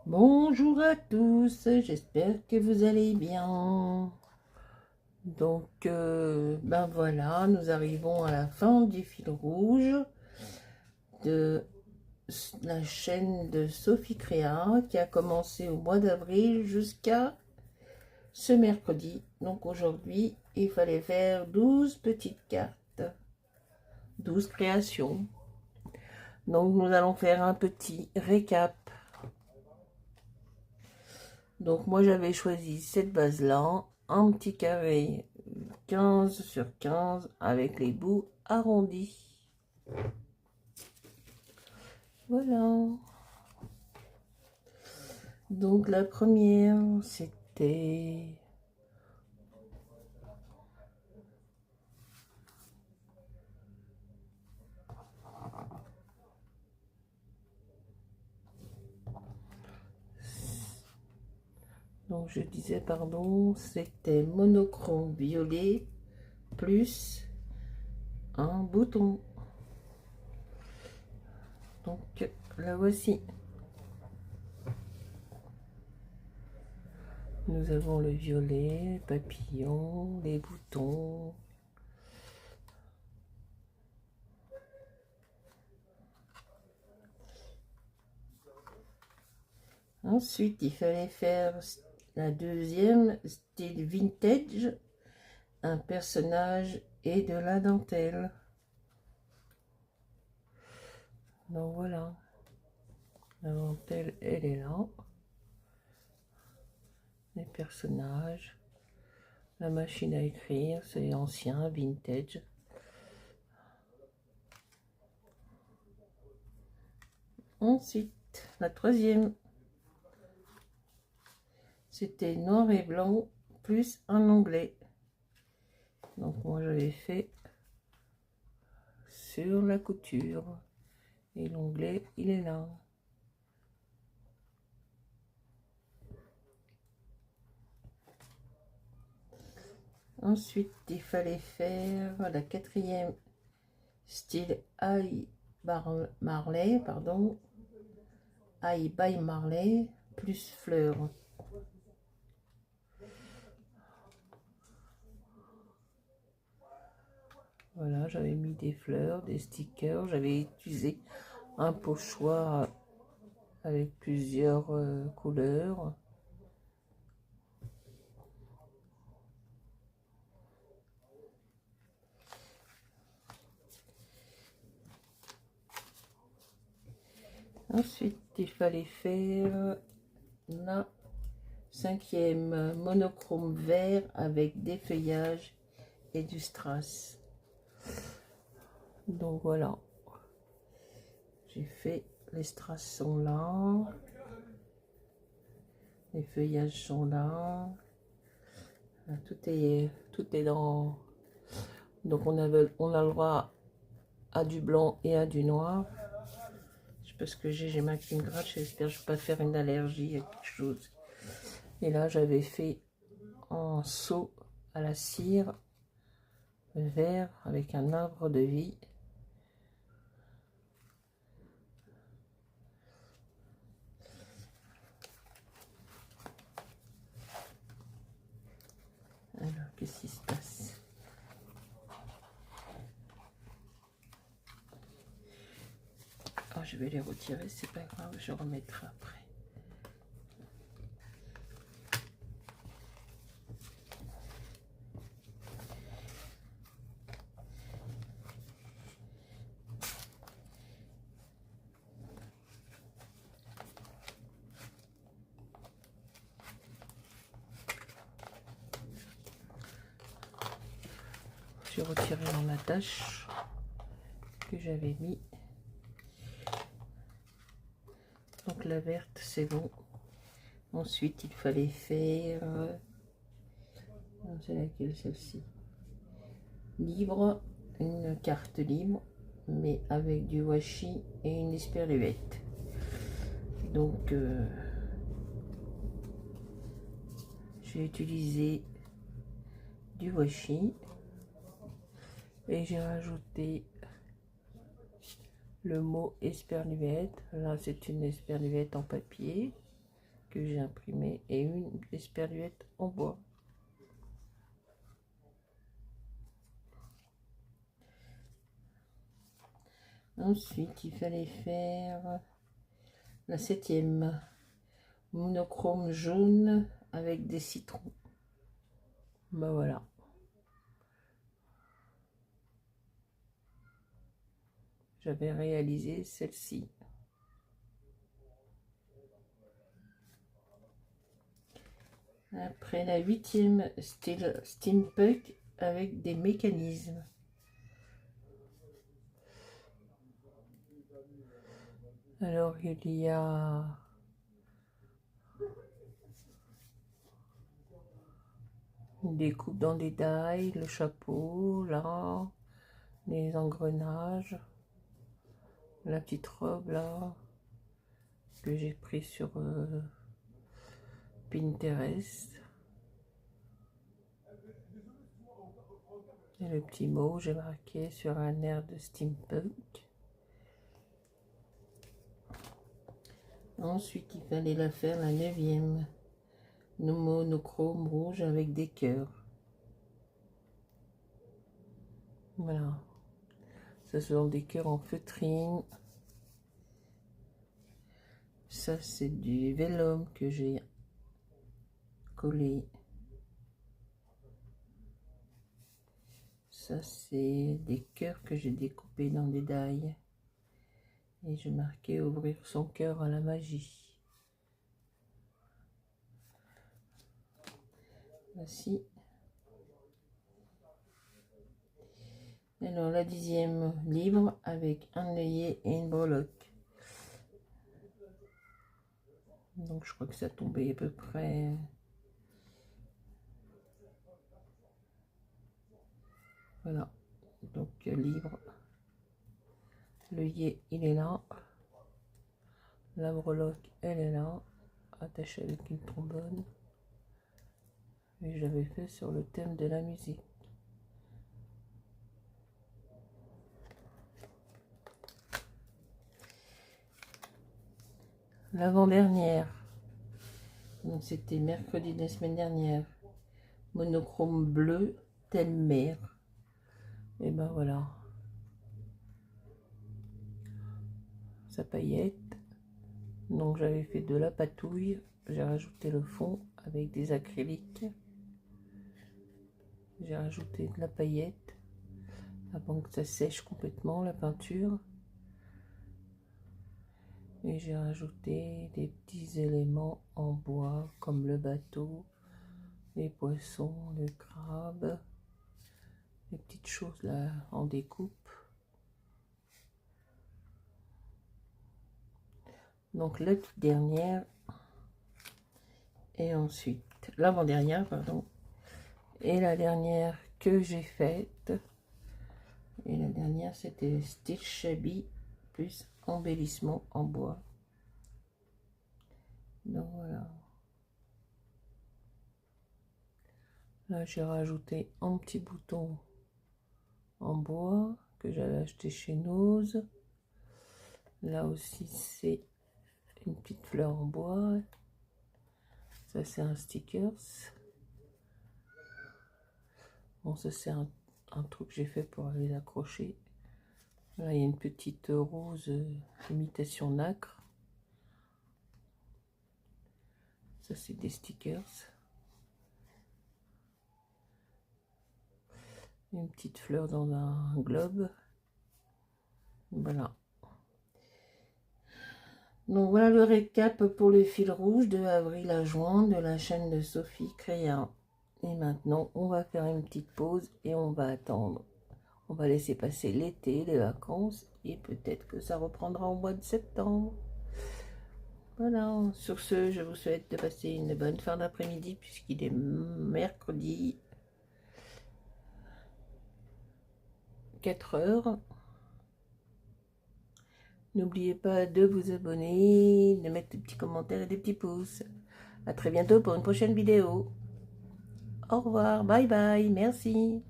Bonjour à tous, j'espère que vous allez bien. Donc, ben voilà, nous arrivons à la fin du fil rouge de la chaîne de Sophie Créa qui a commencé au mois d'avril jusqu'à ce mercredi. Donc aujourd'hui, il fallait faire 12 petites cartes, 12 créations. Donc nous allons faire un petit récap. Donc moi j'avais choisi cette base là, un petit carré 15 sur 15 avec les bouts arrondis. Voilà. Donc la première c'était donc je disais pardon, c'était monochrome violet plus un bouton. Donc la voici. Nous avons le violet, le papillon, les boutons. Ensuite, il fallait faire la deuxième, style vintage, un personnage et de la dentelle. Donc voilà, la dentelle, elle est là. Les personnages, la machine à écrire, c'est ancien, vintage. Ensuite, la troisième, c'était noir et blanc plus un onglet. Donc moi j'avais fait sur la couture et l'onglet il est là. Ensuite il fallait faire la quatrième, style I Marley, pardon, I by Marley plus fleurs. Voilà, j'avais mis des fleurs, des stickers, j'avais utilisé un pochoir avec plusieurs couleurs. Ensuite, il fallait faire la cinquième, monochrome vert avec des feuillages et du strass. Donc voilà, j'ai fait, les strass sont là, les feuillages sont là, tout est dans. Donc on a le droit à du blanc et à du noir. Je sais pas ce que j'ai ma qui me gratte, j'espère que je ne vais pas faire une allergie à quelque chose. Et là j'avais fait un seau à la cire vert avec un arbre de vie. Alors, qu'est-ce qui se passe? Oh, je vais les retirer, c'est pas grave, je remettrai après. J'ai retiré mon attache que j'avais mis. Donc la verte, c'est bon. Ensuite, il fallait faire... c'est laquelle, celle-ci? Libre, une carte libre, mais avec du washi et une esperluette. Donc, j'ai utilisé du washi et j'ai rajouté le mot esperluette. Là, c'est une esperluette en papier. que j'ai imprimé et une esperluette en bois. Ensuite, il fallait faire la 7e, monochrome jaune avec des citrons. Ben voilà. J'avais réalisé celle-ci. Après la 8e, style steampunk avec des mécanismes. Alors il y a une découpe dans des dailles, le chapeau, là, les engrenages, la petite robe là que j'ai pris sur Pinterest. Et le petit mot, j'ai marqué sur un air de steampunk. Ensuite, il fallait la faire la 9e, monochrome rouge avec des cœurs. Voilà. Ce sont des cœurs en feutrine. Ça, c'est du vélum que j'ai collé. Ça, c'est des cœurs que j'ai découpés dans des dailles. Et j'ai marqué ouvrir son cœur à la magie. Voici. Alors, la 10e libre avec un œillet et une breloque. Donc, je crois que ça tombait à peu près. Voilà. Donc, libre. L'œillet, il est là. La breloque, elle est là. Attachée avec une trombone. Et j'avais fait sur le thème de la musique. L'avant-dernière, donc c'était mercredi de la semaine dernière, monochrome bleu, thème mer. Et ben voilà, sa paillette. Donc j'avais fait de la patouille, j'ai rajouté le fond avec des acryliques. J'ai rajouté de la paillette avant que ça sèche complètement la peinture. Et j'ai rajouté des petits éléments en bois comme le bateau, les poissons, le crabe, les petites choses là en découpe. Donc la toute dernière et ensuite l'avant-dernière, pardon, et la dernière que j'ai faite. Et la dernière c'était style shabby plus embellissement en bois. Donc voilà. Là j'ai rajouté un petit bouton en bois que j'avais acheté chez Nose. Là aussi c'est une petite fleur en bois. Ça c'est un stickers. Bon, ça c'est un truc que j'ai fait pour les accrocher. Là il y a une petite rose imitation nacre. Ça c'est des stickers. Une petite fleur dans un globe. Voilà. Donc voilà le récap pour le fil rouge de avril à juin de la chaîne de Sophie Créa. Et maintenant on va faire une petite pause et on va attendre. On va laisser passer l'été, les vacances et peut-être que ça reprendra au mois de septembre. Voilà, sur ce, je vous souhaite de passer une bonne fin d'après-midi puisqu'il est mercredi 4 heures. N'oubliez pas de vous abonner, de mettre des petits commentaires et des petits pouces. À très bientôt pour une prochaine vidéo. Au revoir, bye bye, merci.